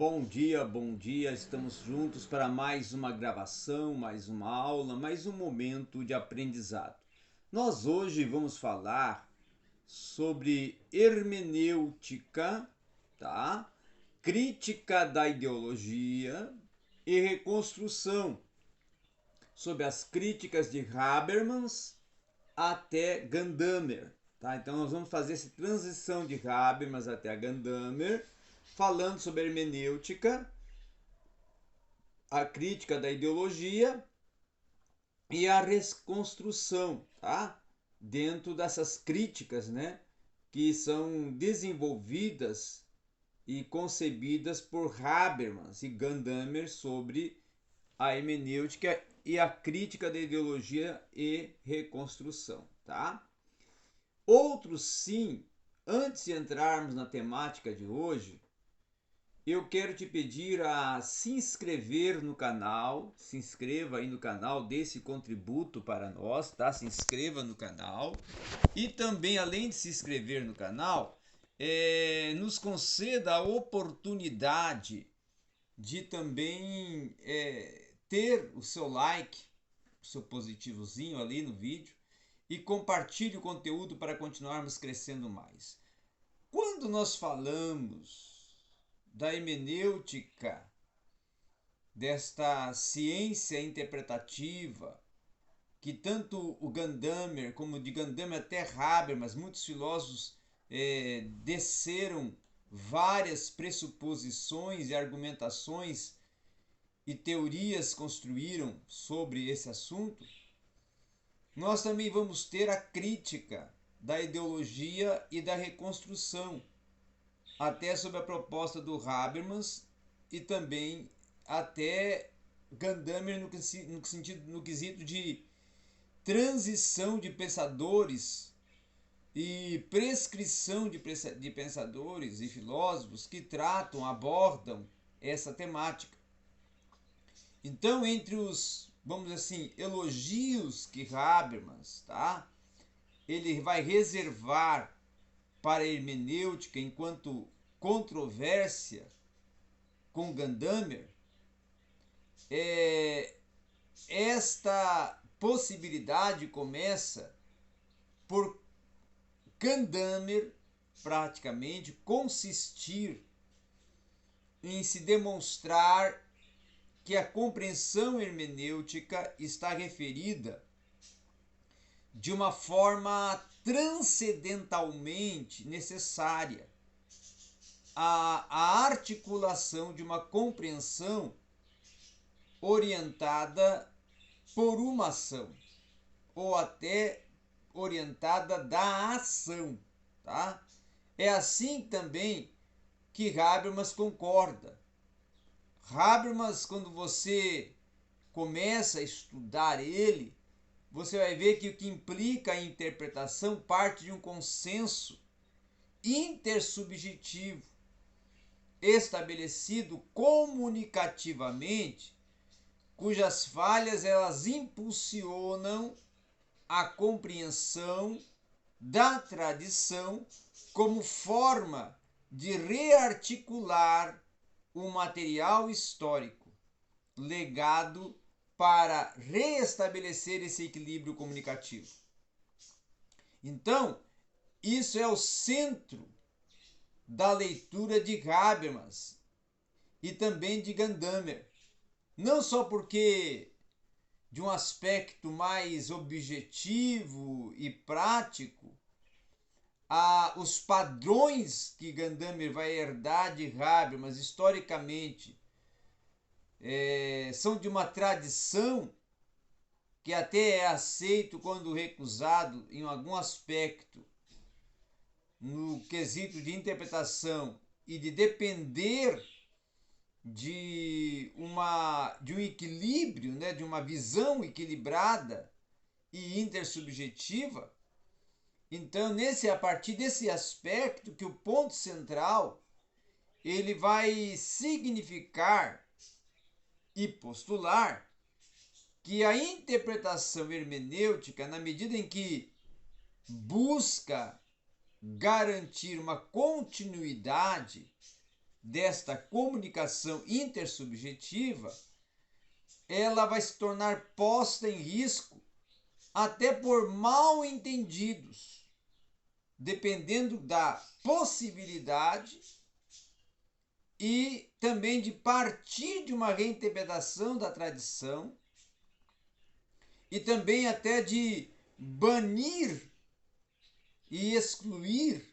bom dia. Estamos juntos para mais uma gravação, mais uma aula, mais um momento de aprendizado. Nós hoje vamos falar sobre hermenêutica, tá? Crítica da ideologia e reconstrução, sobre as críticas de Habermas até Gadamer, tá? Então nós vamos fazer essa transição de Habermas até Gadamer, falando sobre a hermenêutica, a crítica da ideologia e a reconstrução, tá? Dentro dessas críticas, né, que são desenvolvidas e concebidas por Habermas e Gadamer sobre a hermenêutica e a crítica da ideologia e reconstrução, tá? Outros sim, antes de entrarmos na temática de hoje, eu quero te pedir a se inscrever no canal, se inscreva aí no canal, dê esse contributo para nós, tá? Se inscreva no canal e também, além de se inscrever no canal, nos conceda a oportunidade de também ter o seu like, o seu positivozinho ali no vídeo e compartilhe o conteúdo para continuarmos crescendo mais. Quando nós falamos da hermenêutica, desta ciência interpretativa, que tanto o Gadamer, como de Gadamer até Habermas, muitos filósofos desceram várias pressuposições e argumentações e teorias construíram sobre esse assunto, nós também vamos ter a crítica da ideologia e da reconstrução, até sobre a proposta do Habermas e também até Gadamer no quesito de transição de pensadores e prescrição de pensadores e filósofos que tratam, abordam essa temática. Então, entre os, vamos dizer assim, elogios que Habermas, tá? Ele vai reservar para a hermenêutica enquanto controvérsia com Gadamer, esta possibilidade começa por Gadamer praticamente consistir em se demonstrar que a compreensão hermenêutica está referida de uma forma transcendentalmente necessária à articulação de uma compreensão orientada por uma ação, ou até orientada da ação, tá? É assim também que Habermas concorda. Habermas, quando você começa a estudar ele, você vai ver que o que implica a interpretação parte de um consenso intersubjetivo estabelecido comunicativamente, cujas falhas elas impulsionam a compreensão da tradição como forma de rearticular o material histórico legado para reestabelecer esse equilíbrio comunicativo. Então, isso é o centro da leitura de Habermas e também de Gadamer. Não só porque de um aspecto mais objetivo e prático, os padrões que Gadamer vai herdar de Habermas historicamente são de uma tradição que até é aceito quando recusado em algum aspecto no quesito de interpretação e de depender de um equilíbrio, né, de uma visão equilibrada e intersubjetiva. Então, a partir desse aspecto que o ponto central ele vai significar e postular que a interpretação hermenêutica, na medida em que busca garantir uma continuidade desta comunicação intersubjetiva, ela vai se tornar posta em risco até por mal entendidos, dependendo da possibilidade e também de partir de uma reinterpretação da tradição e também até de banir e excluir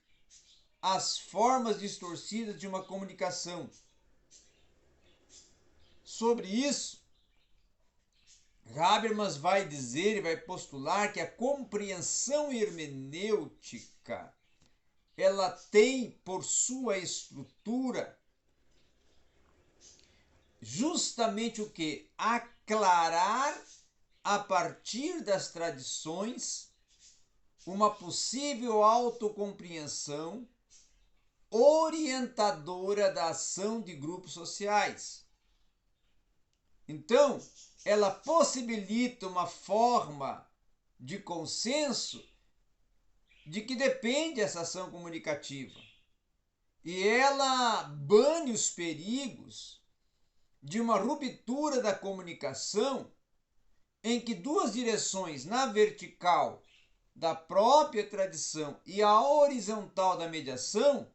as formas distorcidas de uma comunicação. Sobre isso, Habermas vai dizer e vai postular que a compreensão hermenêutica ela tem por sua estrutura justamente o que? Aclarar a partir das tradições uma possível autocompreensão orientadora da ação de grupos sociais. Então, ela possibilita uma forma de consenso de que depende essa ação comunicativa. E ela bane os perigos de uma ruptura da comunicação em que duas direções, na vertical da própria tradição e a horizontal da mediação,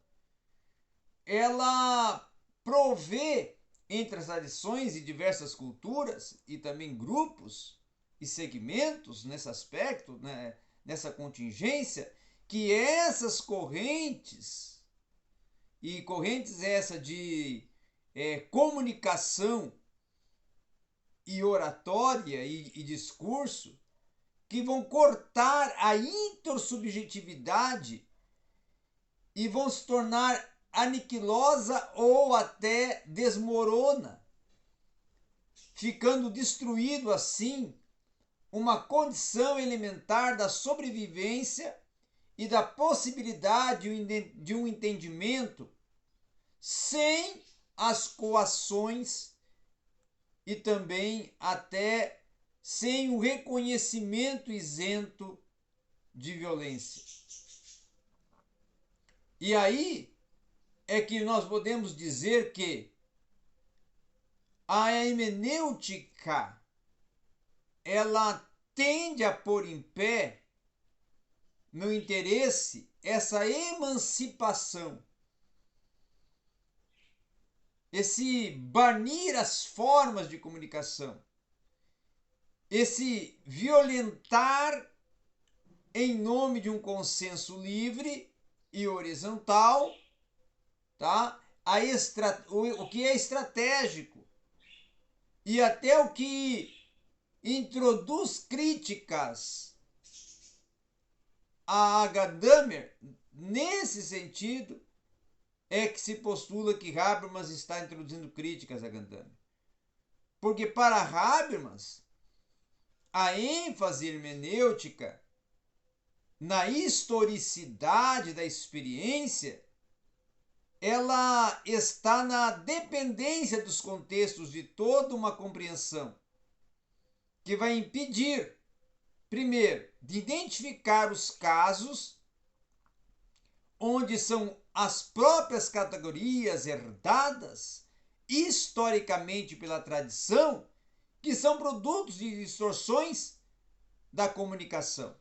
ela provê entre as tradições e diversas culturas e também grupos e segmentos nesse aspecto, né, nessa contingência, que essas correntes, e correntes essa de comunicação e oratória e discurso, que vão cortar a intersubjetividade e vão se tornar aniquilosa ou até desmorona, ficando destruído assim uma condição elementar da sobrevivência e da possibilidade de um entendimento sem as coações e também até sem o reconhecimento isento de violência. E aí é que nós podemos dizer que a hermenêutica ela tende a pôr em pé no interesse essa emancipação, esse banir as formas de comunicação, esse violentar em nome de um consenso livre e horizontal, tá? O que é estratégico e até o que introduz críticas a Gadamer. Nesse sentido é que se postula que Habermas está introduzindo críticas a Gadamer, porque para Habermas a ênfase hermenêutica na historicidade da experiência ela está na dependência dos contextos de toda uma compreensão que vai impedir, primeiro, de identificar os casos onde são as próprias categorias herdadas historicamente pela tradição que são produtos de distorções da comunicação.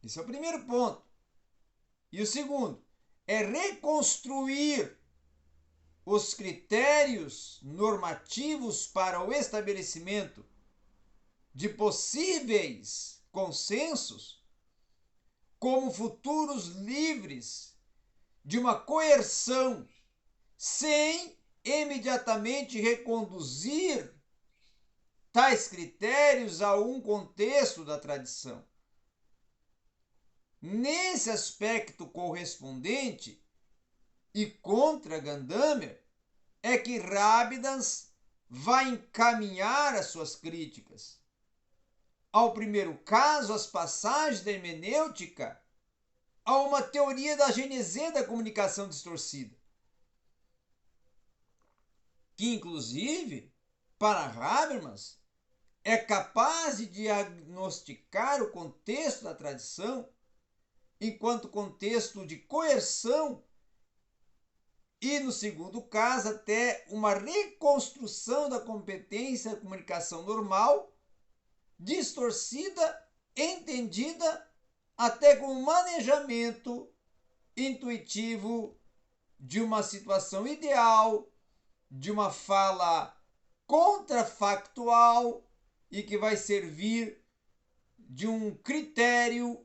Esse é o primeiro ponto. E o segundo é reconstruir os critérios normativos para o estabelecimento de possíveis consensos como futuros livres de uma coerção sem imediatamente reconduzir tais critérios a um contexto da tradição. Nesse aspecto correspondente e contra Gadamer é que Habermas vai encaminhar as suas críticas. Ao primeiro caso, as passagens da hermenêutica a uma teoria da gênese da comunicação distorcida, que inclusive, para Habermas, é capaz de diagnosticar o contexto da tradição enquanto contexto de coerção e, no segundo caso, até uma reconstrução da competência da comunicação normal, distorcida, entendida, até com um manejamento intuitivo de uma situação ideal, de uma fala contrafactual e que vai servir de um critério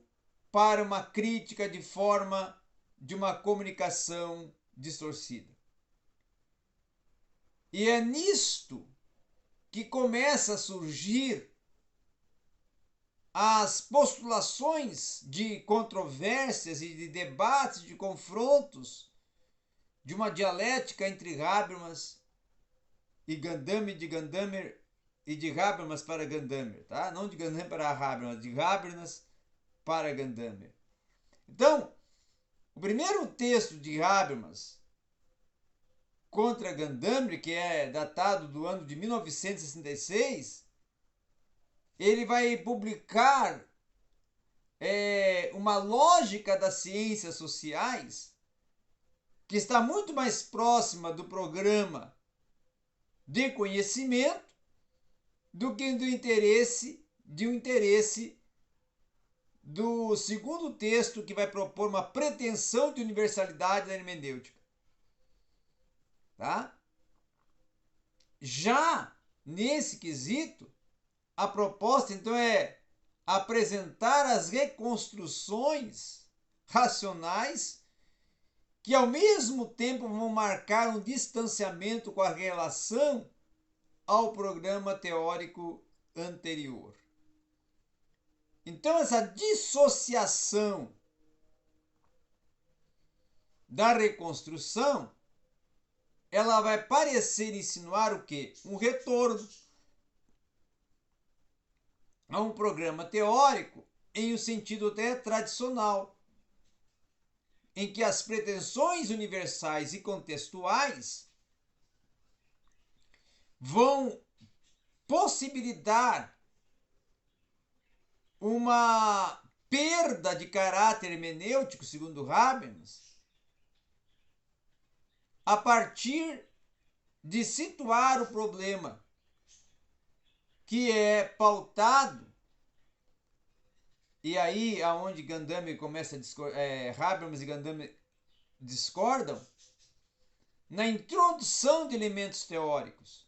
para uma crítica de forma de uma comunicação distorcida. E é nisto que começa a surgir as postulações de controvérsias e de debates, de confrontos, de uma dialética entre Habermas e Gadamer, de Gadamer e de Habermas para Gadamer, tá? Não de Gadamer para Habermas, de Habermas para Gadamer. Então, o primeiro texto de Habermas contra Gadamer, que é datado do ano de 1966, ele vai publicar uma lógica das ciências sociais que está muito mais próxima do programa de conhecimento do que do interesse do segundo texto, que vai propor uma pretensão de universalidade da hermenêutica. Tá? Já nesse quesito, a proposta então é apresentar as reconstruções racionais que ao mesmo tempo vão marcar um distanciamento com a relação ao programa teórico anterior. Então, essa dissociação da reconstrução, ela vai parecer insinuar o quê? Um retorno a um programa teórico em um sentido até tradicional, em que as pretensões universais e contextuais vão possibilitar uma perda de caráter hermenêutico, segundo Habermas, a partir de situar o problema que é pautado, e aí aonde Gadamer começa a Habermas e Gadamer discordam, na introdução de elementos teóricos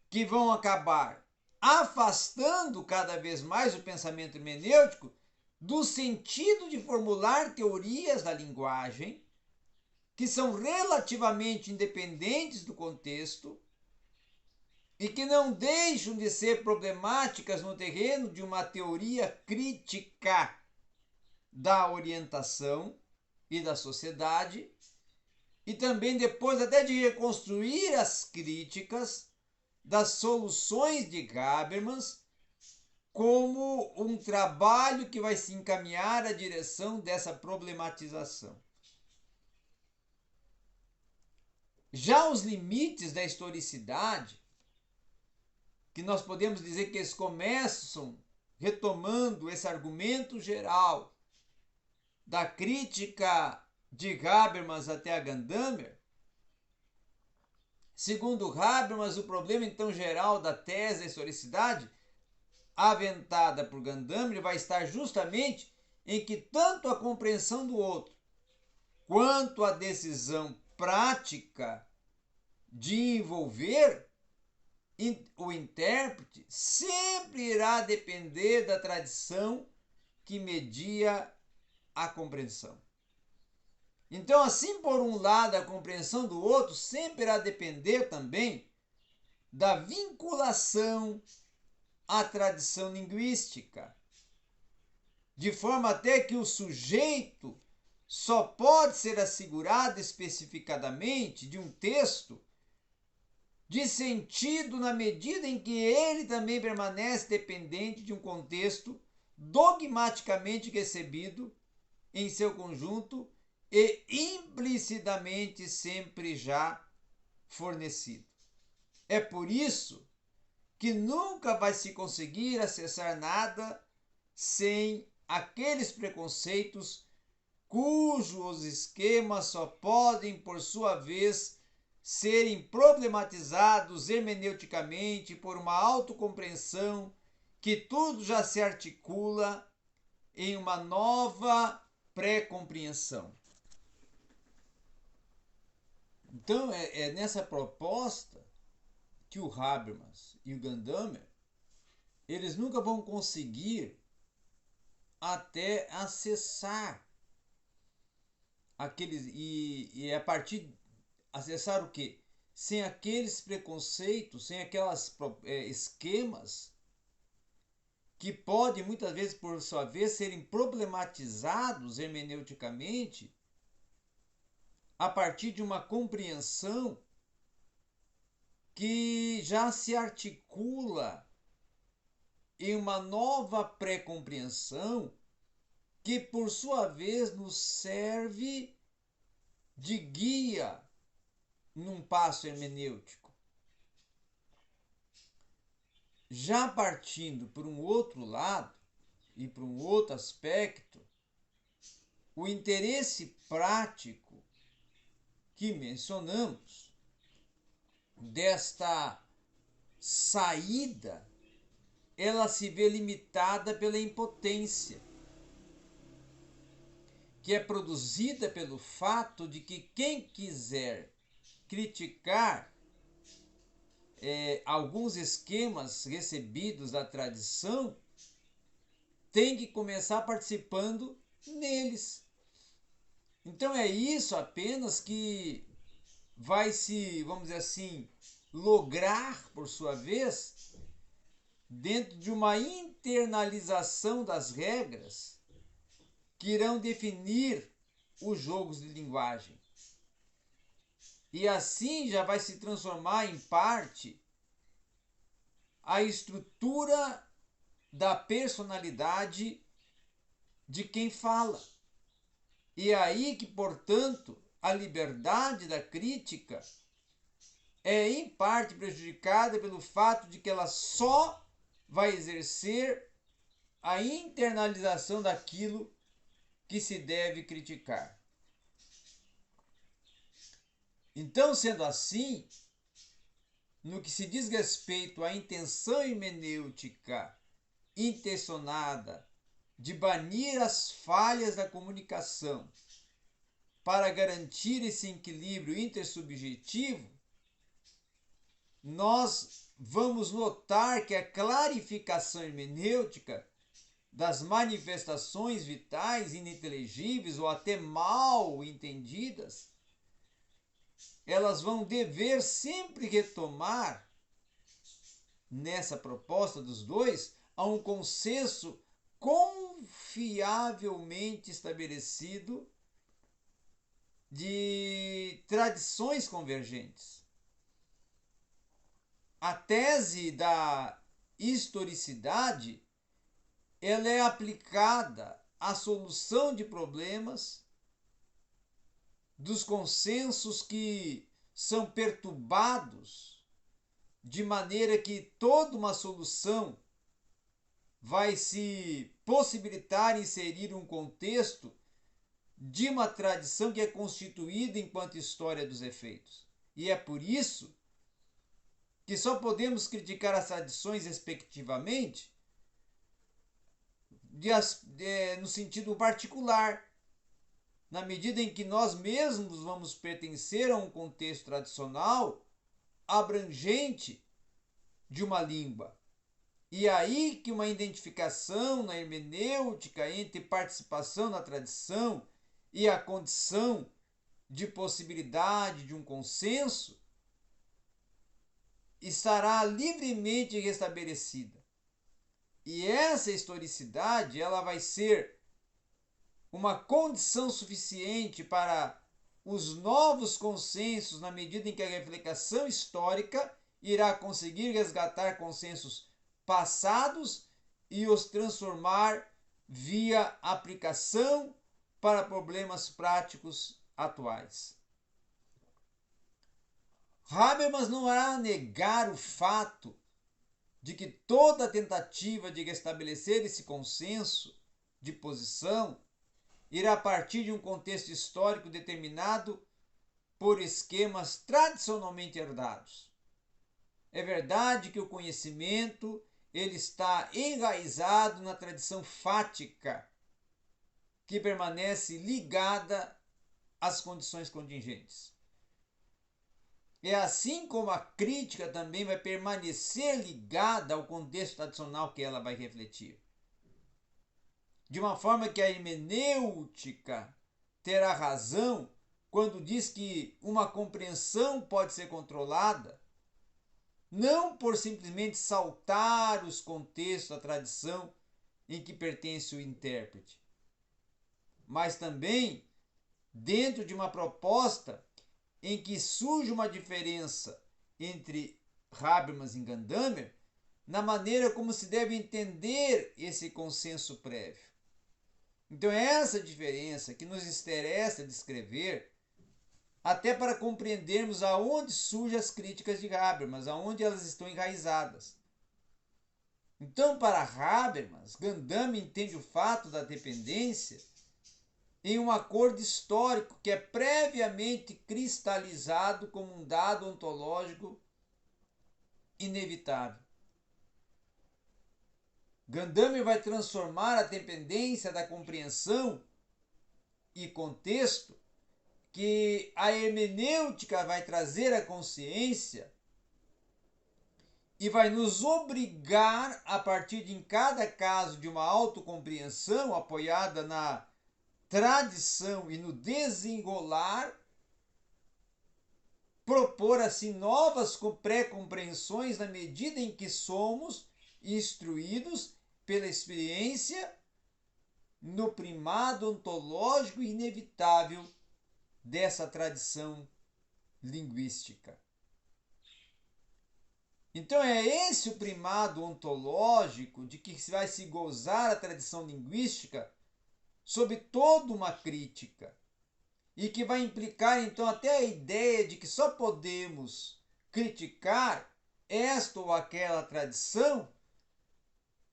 que vão acabar afastando cada vez mais o pensamento hermenêutico do sentido de formular teorias da linguagem que são relativamente independentes do contexto e que não deixam de ser problemáticas no terreno de uma teoria crítica da orientação e da sociedade, e também depois até de reconstruir as críticas das soluções de Habermas como um trabalho que vai se encaminhar à direção dessa problematização. Já os limites da historicidade, que nós podemos dizer que eles começam retomando esse argumento geral da crítica de Habermas até a Gadamer. Segundo Habermas, o problema então geral da tese da historicidade aventada por Gadamer vai estar justamente em que tanto a compreensão do outro quanto a decisão prática de envolver o intérprete sempre irá depender da tradição que media a compreensão. Então, assim, por um lado, a compreensão do outro sempre irá depender também da vinculação à tradição linguística, de forma até que o sujeito só pode ser assegurado especificadamente de um texto de sentido na medida em que ele também permanece dependente de um contexto dogmaticamente recebido em seu conjunto e implicitamente sempre já fornecido. É por isso que nunca vai se conseguir acessar nada sem aqueles preconceitos cujos esquemas só podem, por sua vez, serem problematizados hermeneuticamente por uma autocompreensão que tudo já se articula em uma nova pré-compreensão. Então, é nessa proposta que o Habermas e o Gadamer, eles nunca vão conseguir até acessar aqueles e a partir acessar o quê? Sem aqueles preconceitos, sem aquelas esquemas que podem muitas vezes por sua vez serem problematizados hermeneuticamente a partir de uma compreensão que já se articula em uma nova pré-compreensão que, por sua vez, nos serve de guia num passo hermenêutico. Já partindo por um outro lado e por um outro aspecto, o interesse prático que mencionamos desta saída, ela se vê limitada pela impotência, que é produzida pelo fato de que quem quiser criticar alguns esquemas recebidos da tradição tem que começar participando neles. Então é isso apenas que vai se, vamos dizer assim, lograr, por sua vez, dentro de uma internalização das regras que irão definir os jogos de linguagem. E assim já vai se transformar em parte a estrutura da personalidade de quem fala. E é aí que, portanto, a liberdade da crítica é em parte prejudicada pelo fato de que ela só vai exercer a internalização daquilo que se deve criticar. Então, sendo assim, no que se diz respeito à intenção hermenêutica intencionada de banir as falhas da comunicação para garantir esse equilíbrio intersubjetivo, nós vamos notar que a clarificação hermenêutica das manifestações vitais ininteligíveis ou até mal entendidas, elas vão dever sempre retomar, nessa proposta dos dois, a um consenso confiavelmente estabelecido de tradições convergentes. A tese da historicidade, ela é aplicada à solução de problemas dos consensos que são perturbados de maneira que toda uma solução vai se possibilitar inserir um contexto de uma tradição que é constituída enquanto história dos efeitos. E é por isso que só podemos criticar as tradições respectivamente no sentido particular, na medida em que nós mesmos vamos pertencer a um contexto tradicional abrangente de uma língua. E aí que uma identificação na hermenêutica entre participação na tradição e a condição de possibilidade de um consenso estará livremente restabelecida. E essa historicidade, ela vai ser uma condição suficiente para os novos consensos, na medida em que a reflexão histórica irá conseguir resgatar consensos passados e os transformar via aplicação para problemas práticos atuais. Habermas não irá negar o fato de que toda tentativa de restabelecer esse consenso de posição irá partir de um contexto histórico determinado por esquemas tradicionalmente herdados. É verdade que o conhecimento ele está enraizado na tradição fática, que permanece ligada às condições contingentes. É assim como a crítica também vai permanecer ligada ao contexto tradicional que ela vai refletir. De uma forma que a hermenêutica terá razão quando diz que uma compreensão pode ser controlada, não por simplesmente saltar os contextos da tradição em que pertence o intérprete, mas também dentro de uma proposta em que surge uma diferença entre Habermas e Gadamer na maneira como se deve entender esse consenso prévio. Então é essa diferença que nos interessa descrever, até para compreendermos aonde surgem as críticas de Habermas, aonde elas estão enraizadas. Então, para Habermas, Gadamer entende o fato da dependência em um acordo histórico que é previamente cristalizado como um dado ontológico inevitável. Gadamer vai transformar a dependência da compreensão e contexto que a hermenêutica vai trazer à consciência e vai nos obrigar, a partir de em cada caso de uma autocompreensão apoiada na tradição e no desenrolar, propor assim novas pré-compreensões na medida em que somos instruídos pela experiência no primado ontológico inevitável dessa tradição linguística. Então é esse o primado ontológico de que vai se gozar a tradição linguística sob toda uma crítica e que vai implicar então até a ideia de que só podemos criticar esta ou aquela tradição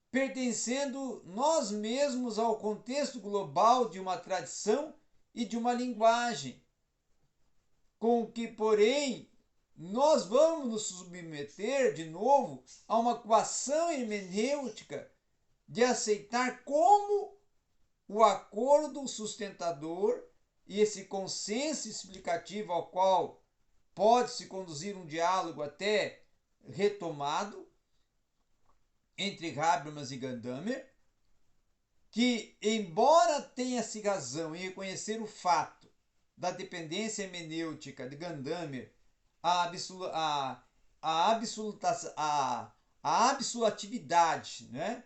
pertencendo nós mesmos ao contexto global de uma tradição e de uma linguagem, com que, porém, nós vamos nos submeter de novo a uma coação hermenêutica de aceitar como o acordo sustentador e esse consenso explicativo ao qual pode-se conduzir um diálogo até retomado entre Habermas e Gadamer, que, embora tenha-se razão em reconhecer o fato da dependência hermenêutica de Gadamer a absolutividade, né,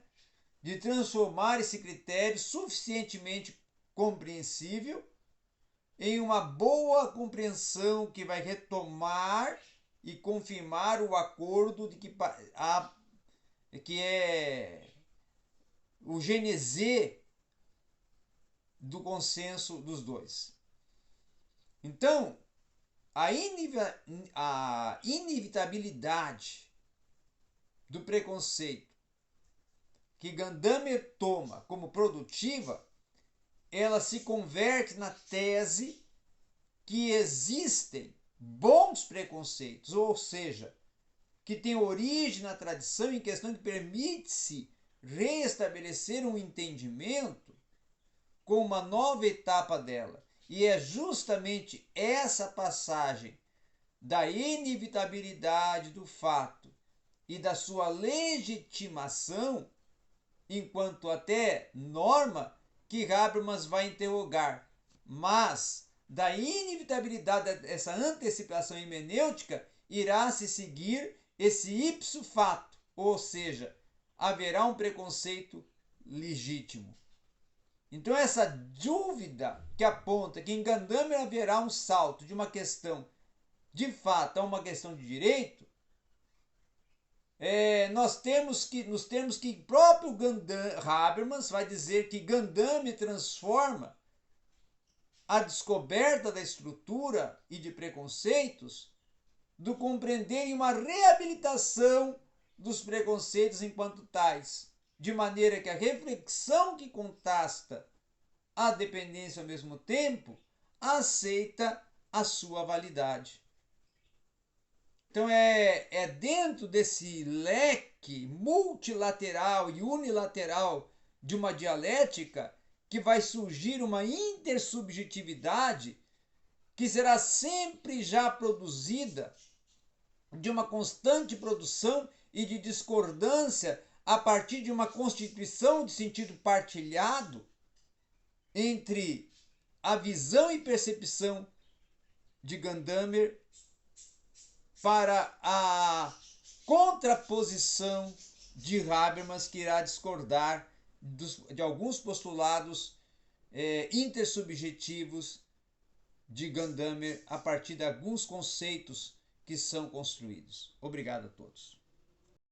de transformar esse critério suficientemente compreensível em uma boa compreensão que vai retomar e confirmar o acordo de que é o genese do consenso dos dois. Então, a inevitabilidade do preconceito que Gadamer toma como produtiva, ela se converte na tese que existem bons preconceitos, ou seja, que tem origem na tradição em questão que permite-se restabelecer um entendimento com uma nova etapa dela. E é justamente essa passagem da inevitabilidade do fato e da sua legitimação enquanto até norma que Habermas vai interrogar, mas da inevitabilidade dessa antecipação hermenêutica irá se seguir esse ipso fato, ou seja, haverá um preconceito legítimo. Então essa dúvida que aponta que em Gadamer haverá um salto de uma questão de fato a uma questão de direito, nos termos que próprio Habermas vai dizer que Gadamer transforma a descoberta da estrutura e de preconceitos do compreender em uma reabilitação dos preconceitos enquanto tais, de maneira que a reflexão que contrasta a dependência ao mesmo tempo, aceita a sua validade. Então é dentro desse leque multilateral e unilateral de uma dialética que vai surgir uma intersubjetividade que será sempre já produzida de uma constante produção e de discordância a partir de uma constituição de sentido partilhado entre a visão e percepção de Gadamer para a contraposição de Habermas, que irá discordar de alguns postulados intersubjetivos de Gadamer a partir de alguns conceitos que são construídos. Obrigado a todos.